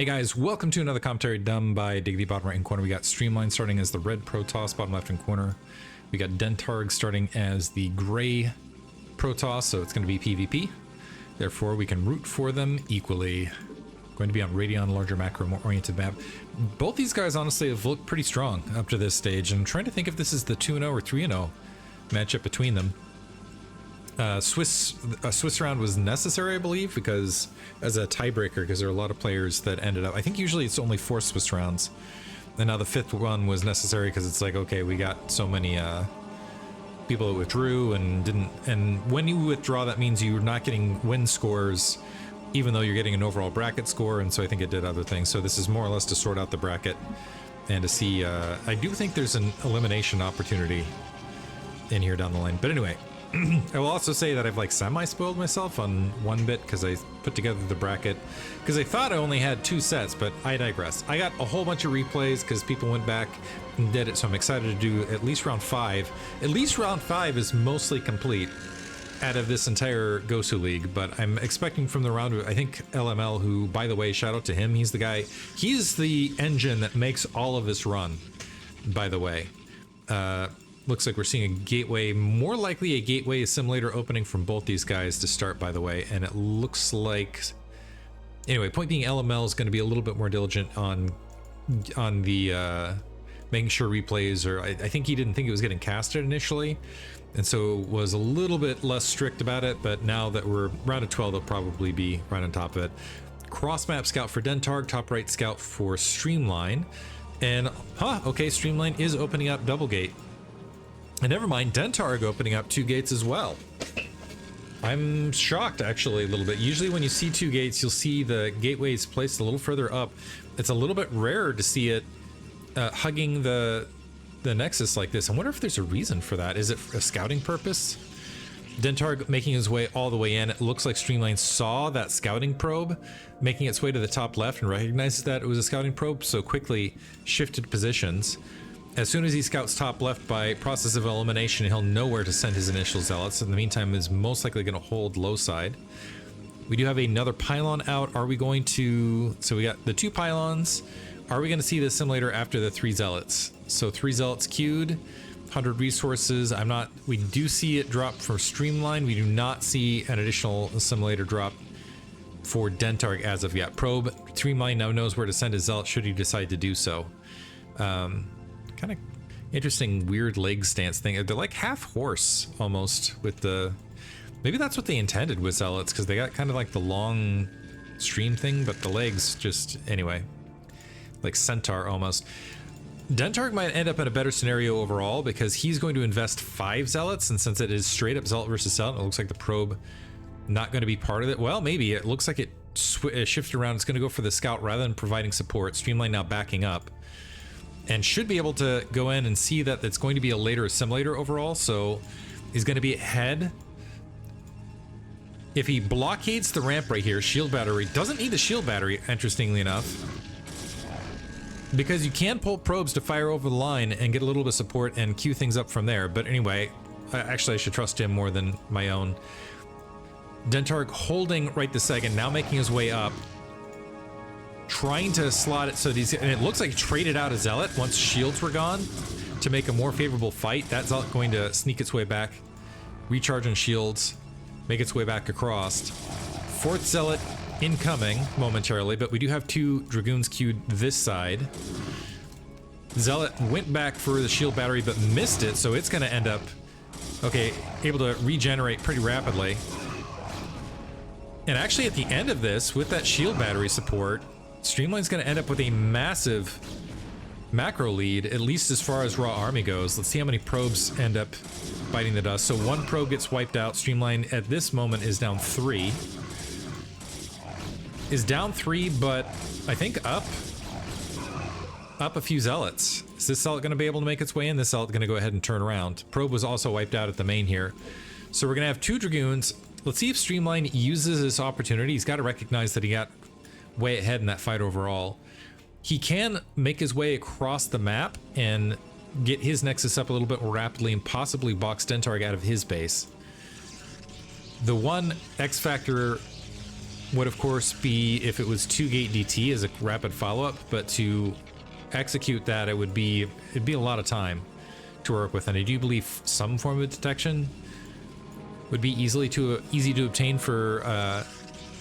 Hey guys, welcome to another commentary done by Diggity. Bottom right hand corner, we got Streamline starting as the red Protoss. Bottom left hand corner, we got Dentarg starting as the gray Protoss, so it's going to be PvP. Therefore, we can root for them equally. Going to be on Radeon, larger macro, more oriented map. Both these guys honestly have looked pretty strong up to this stage, and I'm trying to think if this is the 2-0 or 3-0 matchup between them. A Swiss round was necessary, I believe, because as a tiebreaker, because there are a lot of players that ended up. I think usually it's only 4 Swiss rounds, and now the 5th one was necessary because it's like, okay, we got so many people that withdrew and didn't. And when you withdraw, that means you're not getting win scores, even though you're getting an overall bracket score. And so I think it did other things. So this is more or less to sort out the bracket and to see. I do think there's an elimination opportunity in here down the line. But anyway. I will also say that I've like semi-spoiled myself on one bit because I put together the bracket because I thought I only had 2 sets, but I digress. I got a whole bunch of replays because people went back and did it, so I'm excited to do at least round 5. At least round 5 is mostly complete out of this entire Gosuleague, but I'm expecting from the round, I think LML, who, by the way, shout out to him, he's the guy, he's the engine that makes all of this run, by the way. Looks like we're seeing a gateway, more likely a gateway simulator opening from both these guys to start, by the way, and it looks like, anyway, point being, LML is going to be a little bit more diligent on the making sure replays, or I think he didn't think it was getting casted initially, and so was a little bit less strict about it, but now that we're round of 12, they'll probably be right on top of it. Cross map scout for Dentarg, top right scout for Streamline, and okay, Streamline is opening up double gate. And never mind, Dentarg opening up 2 gates as well. I'm shocked, actually, a little bit. Usually when you see 2 gates, you'll see the gateways placed a little further up. It's a little bit rarer to see it hugging the nexus like this. I wonder if there's a reason for that. Is it a scouting purpose? Dentarg making his way all the way in. It looks like Streamline saw that scouting probe making its way to the top left and recognizes that it was a scouting probe, so quickly shifted positions. As soon as he scouts top left by process of elimination, he'll know where to send his initial zealots. In the meantime, is most likely going to hold low side. We do have another pylon out. Are we going to... So we got the 2 pylons. Are we going to see the assimilator after the 3 zealots? So 3 zealots queued, 100 resources. I'm not... We do see it drop for Streamline. We do not see an additional assimilator drop for Dentarg as of yet. Probe, Streamline now knows where to send his zealot should he decide to do so. Kind of interesting weird leg stance thing. They're like half horse almost with the, maybe that's what they intended with zealots, because they got kind of like the long stream thing, but the legs just, anyway, like centaur almost. Dentarg might end up in a better scenario overall because he's going to invest 5 zealots, and since it is straight up zealot versus zealot, it looks like the probe not going to be part of it. Well, maybe it looks like it shifted around. It's going to go for the scout rather than providing support. Streamline now backing up and should be able to go in and see that it's going to be a later assimilator overall, so he's going to be ahead. If he blockades the ramp right here, shield battery, doesn't need the shield battery, interestingly enough, because you can pull probes to fire over the line and get a little bit of support and queue things up from there. But anyway, actually I should trust him more than my own. Dentarg holding right this second, now making his way up, trying to slot it so these, and it looks like he traded out a zealot once shields were gone to make a more favorable fight. That zealot going to sneak its way back, recharge on shields, make its way back across. 4th zealot incoming momentarily, but we do have 2 dragoons queued this side. Zealot went back for the shield battery but missed it, so it's going to end up, okay, able to regenerate pretty rapidly. And actually at the end of this, with that shield battery support, Streamline's going to end up with a massive macro lead, at least as far as raw army goes. Let's see how many probes end up biting the dust. So 1 probe gets wiped out. Streamline at this moment is down 3. Is down 3, but I think up a few zealots. Is this zealot going to be able to make its way in? This zealot going to go ahead and turn around. Probe was also wiped out at the main here. So we're going to have 2 dragoons. Let's see if Streamline uses this opportunity. He's got to recognize that he got way ahead in that fight overall. He can make his way across the map and get his nexus up a little bit more rapidly and possibly box Dentarg out of his base. The one X factor would of course be if it was 2-gate DT as a rapid follow-up, but to execute that it'd be a lot of time to work with, and I do believe some form of detection would be easy to obtain for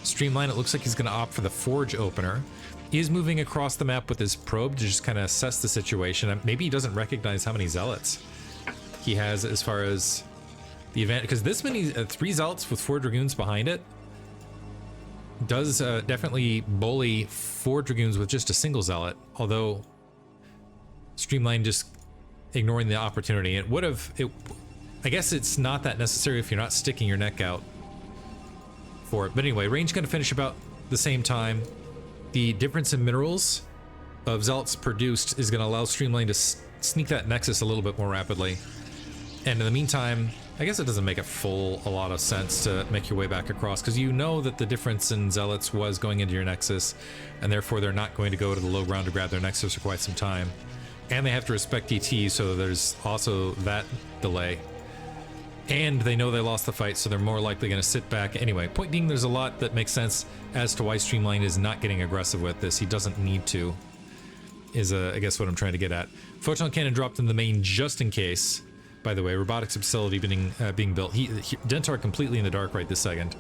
Streamline. It looks like he's going to opt for the Forge opener. He is moving across the map with his probe to just kind of assess the situation. Maybe he doesn't recognize how many zealots he has as far as the event, because this many 3 zealots with 4 dragoons behind it does definitely bully 4 dragoons with just a single zealot, although Streamline just ignoring the opportunity. It would have, I guess it's not that necessary if you're not sticking your neck out for it. But anyway, range going to finish about the same time. The difference in minerals of zealots produced is going to allow Streamline to sneak that nexus a little bit more rapidly. And in the meantime, I guess it doesn't make a lot of sense to make your way back across, because you know that the difference in zealots was going into your nexus, and therefore they're not going to go to the low ground to grab their nexus for quite some time. And they have to respect DT, so there's also that delay. And they know they lost the fight, so they're more likely going to sit back. Anyway, point being, there's a lot that makes sense as to why Streamline is not getting aggressive with this. He doesn't need to, is I guess what I'm trying to get at. Photon cannon dropped in the main just in case. By the way, robotics facility being built. Dentarg completely in the dark right this second.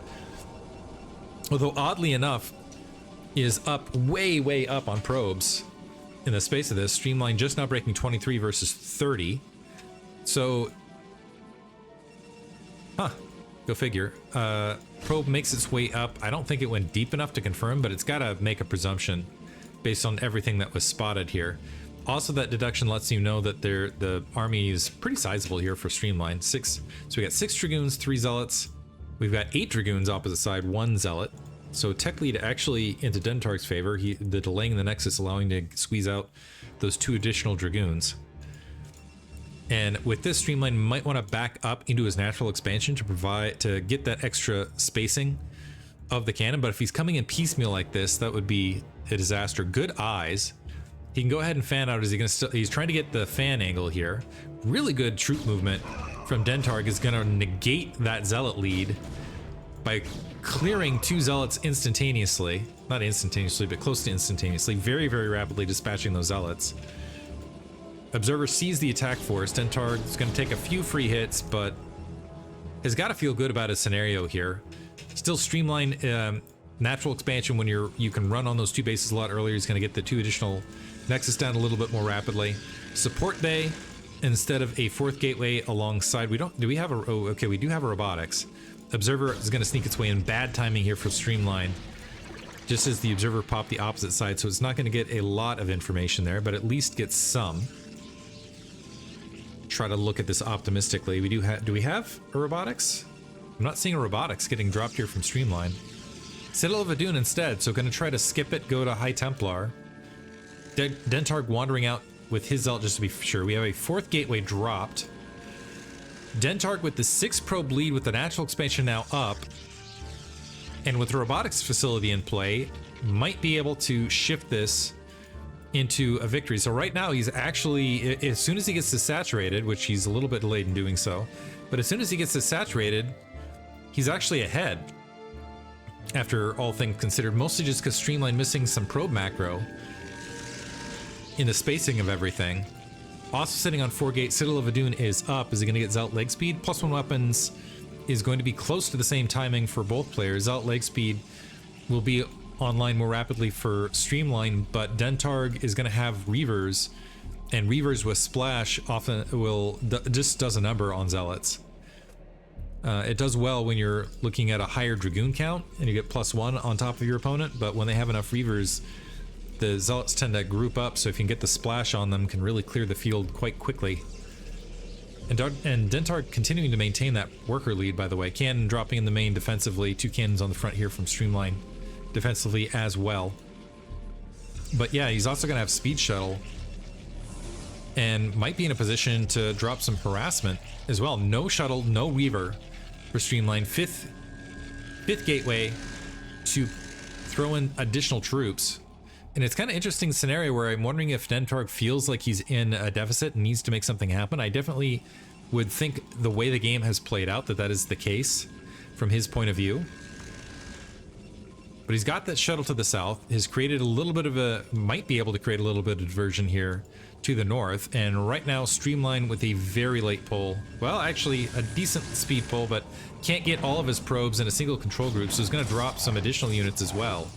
Although oddly enough, is up way up on probes in the space of this. Streamline just now breaking 23 versus 30. So, go figure. Probe makes its way up. I don't think it went deep enough to confirm, but it's got to make a presumption based on everything that was spotted here. Also, that deduction lets you know that the army is pretty sizable here for Streamline. So we got 6 dragoons, 3 zealots. We've got 8 dragoons opposite side, 1 zealot. So tech lead actually into Dentarg's favor. The delaying the nexus allowing to squeeze out those 2 additional dragoons. And with this, Streamline might want to back up into his natural expansion to get that extra spacing of the cannon. But if he's coming in piecemeal like this, that would be a disaster. Good eyes. He can go ahead and fan out. He's trying to get the fan angle here. Really good troop movement from Dentarg is going to negate that zealot lead by clearing 2 zealots instantaneously. Not instantaneously, but close to instantaneously. Very rapidly dispatching those zealots. Observer sees the attack force. Dentarg is going to take a few free hits, but has got to feel good about his scenario here. Still Streamline natural expansion when you can run on those 2 bases a lot earlier. He's going to get the 2 additional nexus down a little bit more rapidly. Support bay instead of a 4th gateway alongside. We do have a robotics. Observer is going to sneak its way in. Bad timing here for Streamline. Just as the observer popped the opposite side, so it's not going to get a lot of information there, but at least get some. Try to look at this optimistically. Do we have a robotics? I'm not seeing a robotics getting dropped here from Streamline. Citadel of Adun instead, so going to try to skip it, go to High Templar. Dentarg wandering out with his zealot just to be sure. We have a 4th gateway dropped. Dentarg with the 6 probe lead with the natural expansion now up, and with the robotics facility in play, might be able to shift this into a victory. So right now he's actually, as soon as he gets to saturated, which he's a little bit delayed in doing so, but as soon as he gets to saturated, he's actually ahead after all things considered, mostly just because Streamline missing some probe macro in the spacing of everything. Also sitting on 4 gate, Citadel of Adun is up. Is he going to get Zealot leg speed? +1 weapons is going to be close to the same timing for both players. Zealot leg speed will be online more rapidly for Streamline, but Dentarg is going to have Reavers, and Reavers with Splash often just does a number on Zealots. It does well when you're looking at a higher Dragoon count and you get +1 on top of your opponent, but when they have enough Reavers, the Zealots tend to group up, so if you can get the splash on them, can really clear the field quite quickly. And Dentarg continuing to maintain that worker lead, by the way. Cannon dropping in the main defensively. 2 cannons on the front here from Streamline defensively as well. But yeah, he's also going to have Speed Shuttle and might be in a position to drop some harassment as well. No shuttle, no Weaver for Streamline. Fifth gateway to throw in additional troops. And it's kind of interesting scenario where I'm wondering if Dentarg feels like he's in a deficit and needs to make something happen. I definitely would think the way the game has played out that is the case from his point of view. But he's got that shuttle to the south, has created a little bit of a, might be able to create a little bit of diversion here to the north, and right now Streamline with a very late pull. Well, actually a decent speed pull, but can't get all of his probes in a single control group, so he's going to drop some additional units as well.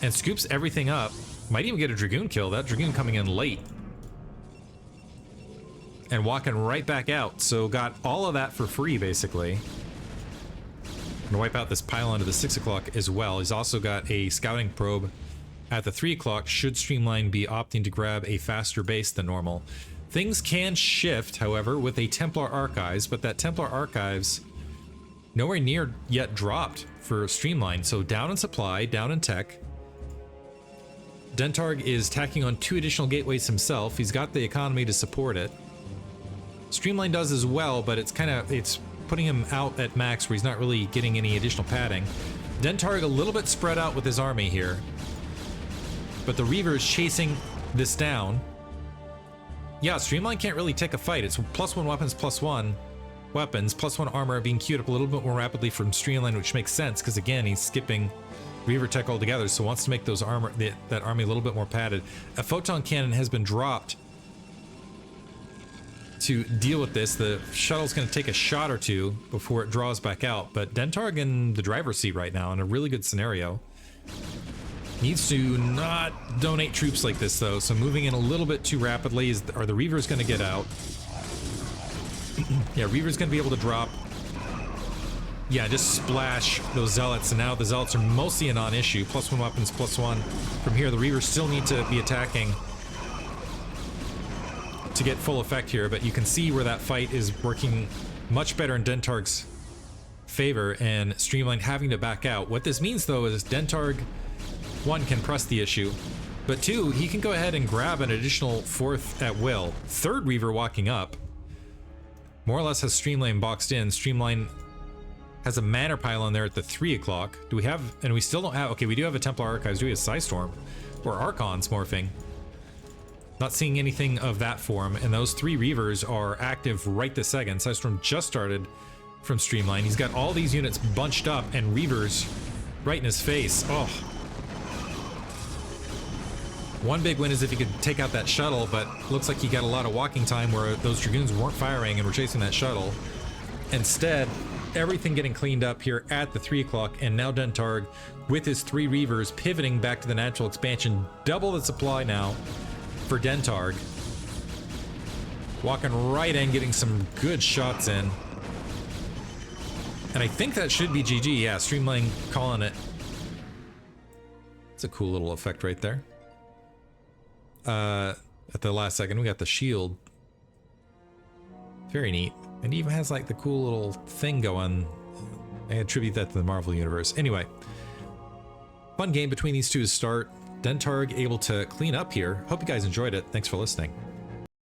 And scoops everything up. Might even get a Dragoon kill. That Dragoon coming in late. And walking right back out, so got all of that for free, basically. Gonna wipe out this pylon to the 6 o'clock as well. He's also got a scouting probe at the 3 o'clock, should Streamline be opting to grab a faster base than normal. Things can shift, however, with a Templar Archives, but that Templar Archives nowhere near yet dropped for Streamline, so down in supply, down in tech. Dentarg is tacking on 2 additional gateways himself. He's got the economy to support it. Streamline does as well, but it's putting him out at max where he's not really getting any additional padding. Dentarg a little bit spread out with his army here, but the Reaver is chasing this down. Yeah, Streamline can't really take a fight. It's +1 weapons, +1 weapons, +1 armor being queued up a little bit more rapidly from Streamline, which makes sense because again he's skipping Reaver tech altogether, so wants to make those that army a little bit more padded. A photon cannon has been dropped to deal with this. The shuttle's going to take a shot or two before it draws back out, but Dentarg in the driver's seat right now in a really good scenario. Needs to not donate troops like this though, so moving in a little bit too rapidly. Are the Reavers going to get out? Yeah, Reaver's going to be able to drop. Yeah, just splash those Zealots, and now the Zealots are mostly a non-issue. +1 weapons, +1 from here. The Reavers still need to be attacking to get full effect here, but you can see where that fight is working much better in Dentarg's favor, and Streamline having to back out. What this means though is Dentarg, 1, can press the issue, but 2, he can go ahead and grab an additional 4th at will. 3rd Reaver walking up more or less has Streamline boxed in. Streamline has a Manor pylon there at the 3 o'clock. Do we have, and we still don't have, okay, we do have a Templar Archives. Do we have Psystorm or Archons morphing? Not seeing anything of that form, and those 3 Reavers are active right this second. Psystorm just started from Streamline. He's got all these units bunched up and Reavers right in his face. Oh. One big win is if he could take out that shuttle, but looks like he got a lot of walking time where those Dragoons weren't firing and were chasing that shuttle. Instead, everything getting cleaned up here at the 3 o'clock, and now Dentarg with his 3 Reavers pivoting back to the natural expansion. Double the supply now for Dentarg. Walking right in, getting some good shots in. And I think that should be GG. Yeah, Streamline calling it. It's a cool little effect right there. At the last second, we got the shield. Very neat. And even has like the cool little thing going. I attribute that to the Marvel Universe. Anyway, fun game between these two to start. Dentarg able to clean up here. Hope you guys enjoyed it. Thanks for listening.